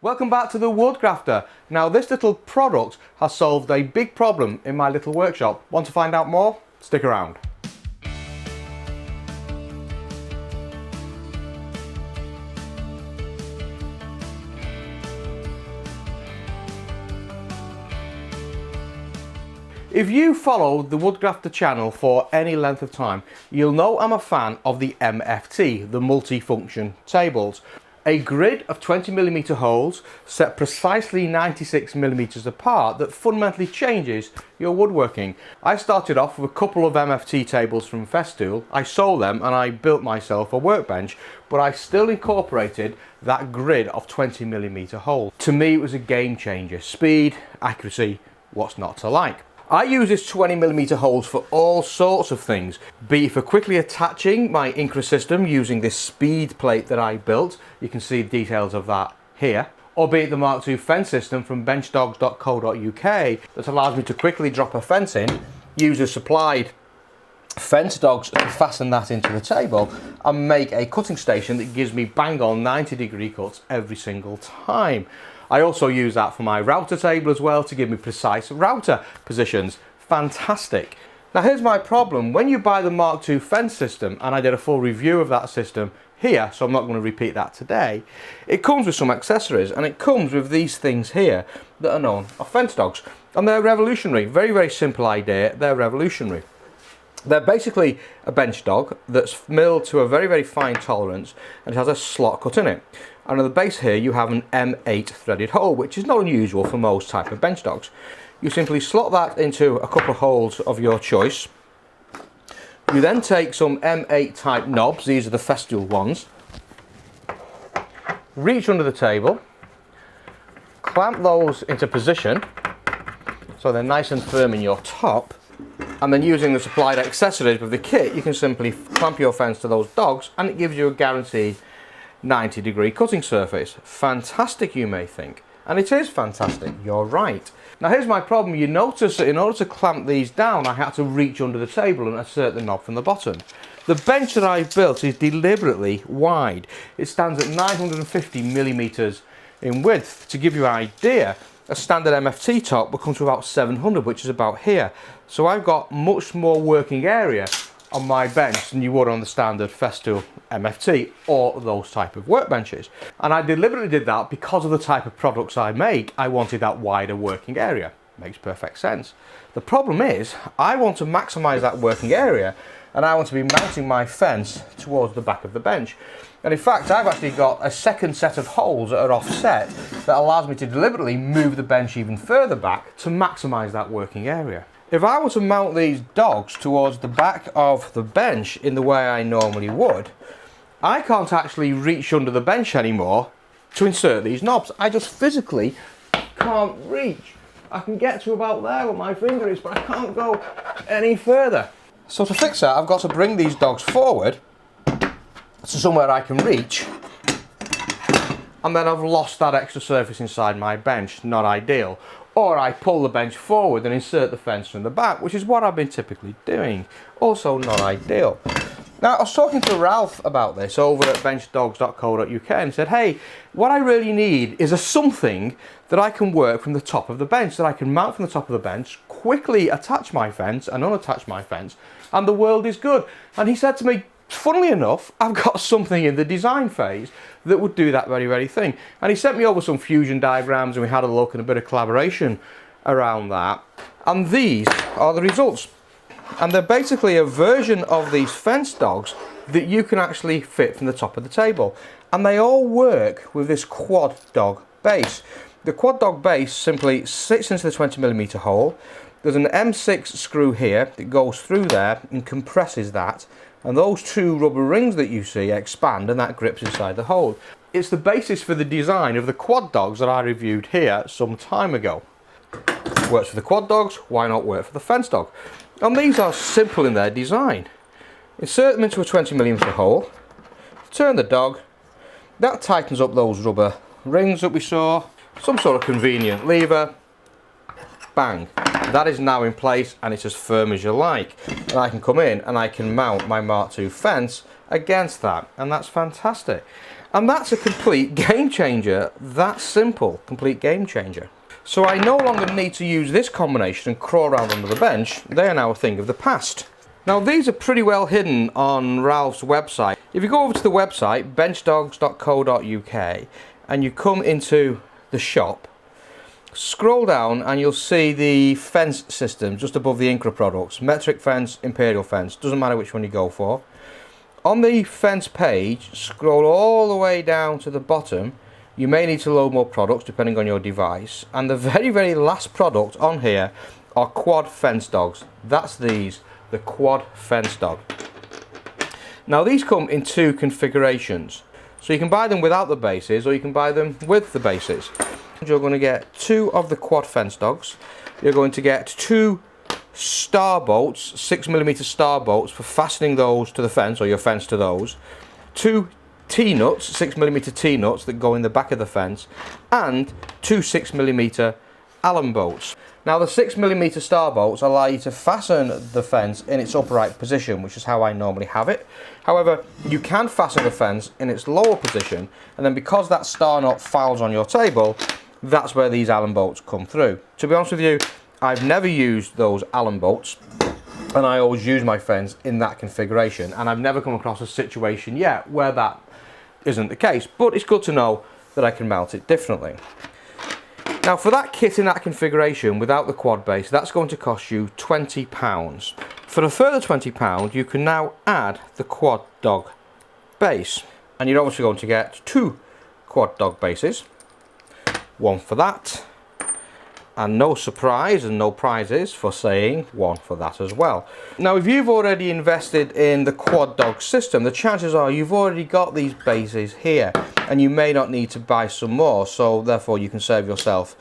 Welcome back to the Woodgrafter. Now this little product has solved a big problem in my little workshop. Want to find out more? Stick around. If you follow the Woodgrafter channel for any length of time, you'll know I'm a fan of the MFT, the multi-function tables. A grid of 20mm holes set precisely 96mm apart that fundamentally changes your woodworking. I started off with a couple of MFT tables from Festool. I sold them and I built myself a workbench, but I still incorporated that grid of 20mm holes. To me it was a game changer. Speed, accuracy, what's not to like? I use this 20mm holes for all sorts of things, be it for quickly attaching my Incra system using this speed plate that I built. You can see details of that here. Or be it the Mark II fence system from benchdogs.co.uk that allows me to quickly drop a fence in, use a supplied fence dogs to fasten that into the table and make a cutting station that gives me bang on 90-degree cuts every single time. I also use that for my router table as well to give me precise router positions. Fantastic. Now here's my problem. When you buy the Mark II fence system, and I did a full review of that system here, so I'm not going to repeat that today, it comes with some accessories and it comes with these things here that are known as fence dogs. And they're revolutionary. Very, very simple idea. They're revolutionary. They're basically a bench dog that's milled to a very, very fine tolerance and it has a slot cut in it. And at the base here you have an M8 threaded hole, which is not unusual for most type of bench dogs. You simply slot that into a couple of holes of your choice. You then take some M8 type knobs, these are the Festool ones, reach under the table, clamp those into position so they're nice and firm in your top, and then using the supplied accessories with the kit you can simply clamp your fence to those dogs and it gives you a guaranteed 90-degree cutting surface. Fantastic, you may think, and it is fantastic, you're right. Now here's my problem. You notice that in order to clamp these down I had to reach under the table and insert the knob from the bottom. The bench that I've built is deliberately wide. It stands at 950mm in width. To give you an idea, a standard MFT top will come to about 700, which is about here. So I've got much more working area on my bench than you would on the standard Festool MFT or those type of workbenches. And I deliberately did that because of the type of products I make. I wanted that wider working area. Makes perfect sense. The problem is I want to maximize that working area and I want to be mounting my fence towards the back of the bench. And in fact I've actually got a second set of holes that are offset that allows me to deliberately move the bench even further back to maximize that working area. If I were to mount these dogs towards the back of the bench in the way I normally would, I can't actually reach under the bench anymore to insert these knobs. I just physically can't reach. I can get to about there with my finger is, but I can't go any further. So to fix that, I've got to bring these dogs forward to somewhere I can reach, and then I've lost that extra surface inside my bench. Not ideal. Or I pull the bench forward and insert the fence from the back, which is what I've been typically doing. Also not ideal. Now I was talking to Ralph about this over at benchdogs.co.uk and said, hey, what I really need is a something that I can work from the top of the bench, that I can mount from the top of the bench, quickly attach my fence and unattach my fence, and the world is good. And he said to me, funnily enough, I've got something in the design phase that would do that very, very thing. And he sent me over some fusion diagrams and we had a look and a bit of collaboration around that. And these are the results. And they're basically a version of these fence dogs that you can actually fit from the top of the table. And they all work with this quad dog base. The quad dog base simply sits into the 20mm hole. There's an M6 screw here that goes through there and compresses that. And those two rubber rings that you see expand and that grips inside the hole. It's the basis for the design of the quad dogs that I reviewed here some time ago. Works for the quad dogs, why not work for the fence dog? And these are simple in their design. Insert them into a 20mm hole, turn the dog, that tightens up those rubber rings that we saw, some sort of convenient lever, bang. That is now in place and it's as firm as you like. And I can come in and I can mount my Mark II fence against that, and that's fantastic. And that's a complete game changer. That simple, complete game changer. So I no longer need to use this combination and crawl around under the bench. They are now a thing of the past. Now these are pretty well hidden on Ralph's website. If you go over to the website, benchdogs.co.uk, and you come into the shop, scroll down and you'll see the fence system just above the Incra products. Metric fence, imperial fence, doesn't matter which one you go for. On the fence page, scroll all the way down to the bottom. You may need to load more products depending on your device. And the very last product on here are quad fence dogs. That's these, the quad fence dog. Now these come in two configurations. So you can buy them without the bases or you can buy them with the bases. You're going to get 2 of the quad fence dogs. You're going to get 2 star bolts, 6mm star bolts for fastening those to the fence or your fence to those. 2 T-nuts, 6mm T-nuts that go in the back of the fence, and 2 6mm Allen bolts. Now the 6mm star bolts allow you to fasten the fence in its upright position, which is how I normally have it. However, you can fasten the fence in its lower position, and then because that star nut files on your table, that's where these Allen bolts come through. To be honest with you, I've never used those Allen bolts, and I always use my fence in that configuration, and I've never come across a situation yet where that isn't the case, but it's good to know that I can mount it differently. Now for that kit in that configuration without the quad base, that's going to cost you £20. For a further £20 you can now add the quad dog base, and you're obviously going to get 2 quad dog bases, one for that, and no surprise and no prizes for saying one for that as well. Now if you've already invested in the quad dog system, the chances are you've already got these bases here and you may not need to buy some more, so therefore you can save yourself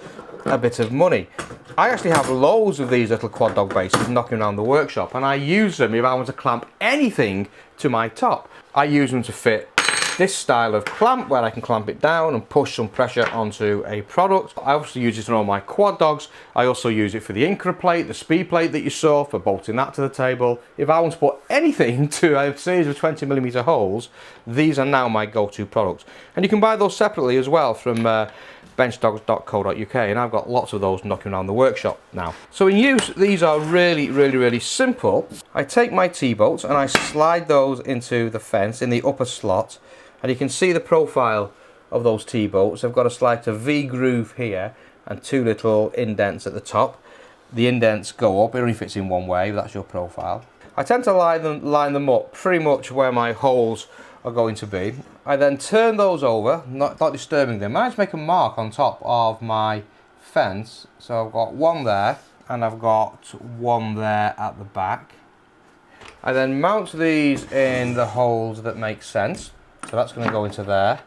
a bit of money. I actually have loads of these little quad dog bases knocking around the workshop, and I use them if I want to clamp anything to my top. I use them to fit this style of clamp where I can clamp it down and push some pressure onto a product. I also use it on all my quad dogs. I also use it for the Incra plate, the speed plate that you saw, for bolting that to the table. If I want to put anything to a series of 20mm holes, these are now my go-to products. And you can buy those separately as well from benchdogs.co.uk, and I've got lots of those knocking around the workshop now. So in use, these are really simple. I take my T-bolts and I slide those into the fence in the upper slot, and you can see the profile of those T-bolts. I've got a slight V-groove here and 2 little indents at the top. The indents go up, it only fits in one way, but that's your profile. I tend to line them up pretty much where my holes are going to be. I then turn those over, not disturbing them. I just make a mark on top of my fence. So I've got one there, and I've got one there at the back. I then mount these in the holes that make sense. So that's going to go into there.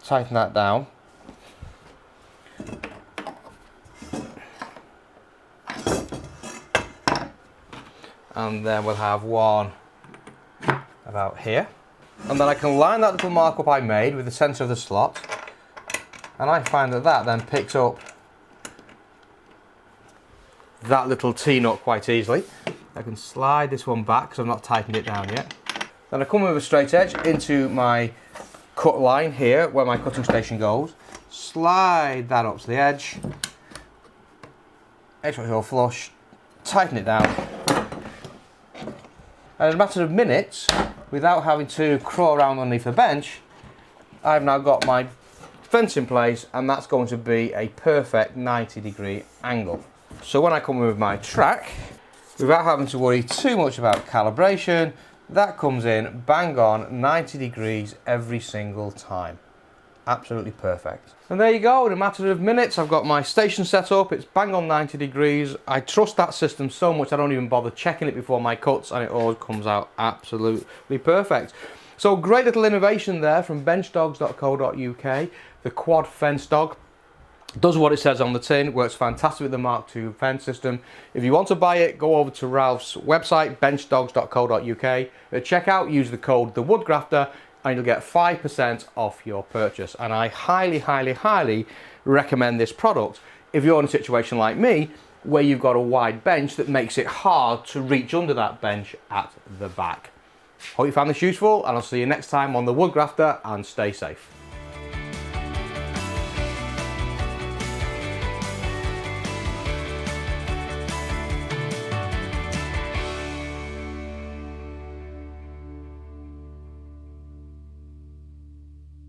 Tighten that down. And then we'll have one about here. And then I can line that little mark up I made with the centre of the slot. And I find that that then picks up that little T-nut quite easily. I can slide this one back because I've not tightened it down yet. Then I come with a straight edge into my cut line here where my cutting station goes. Slide that up to the edge. Edge all flush. Tighten it down. And in a matter of minutes, without having to crawl around underneath the bench, I've now got my fence in place, and that's going to be a perfect 90-degree angle. So when I come with my track, without having to worry too much about calibration, that comes in bang on 90 degrees every single time. Absolutely perfect. And there you go, in a matter of minutes I've got my station set up, it's bang on 90 degrees. I trust that system so much I don't even bother checking it before my cuts, and it always comes out absolutely perfect. So great little innovation there from benchdogs.co.uk, the quad fence dog. Does what it says on the tin, works fantastic with the Mark II fence system. If you want to buy it, go over to Ralph's website, benchdogs.co.uk. At checkout, use the code the Woodgrafter, and you'll get 5% off your purchase. And I highly recommend this product if you're in a situation like me, where you've got a wide bench that makes it hard to reach under that bench at the back. Hope you found this useful, and I'll see you next time on the Woodgrafter, and stay safe.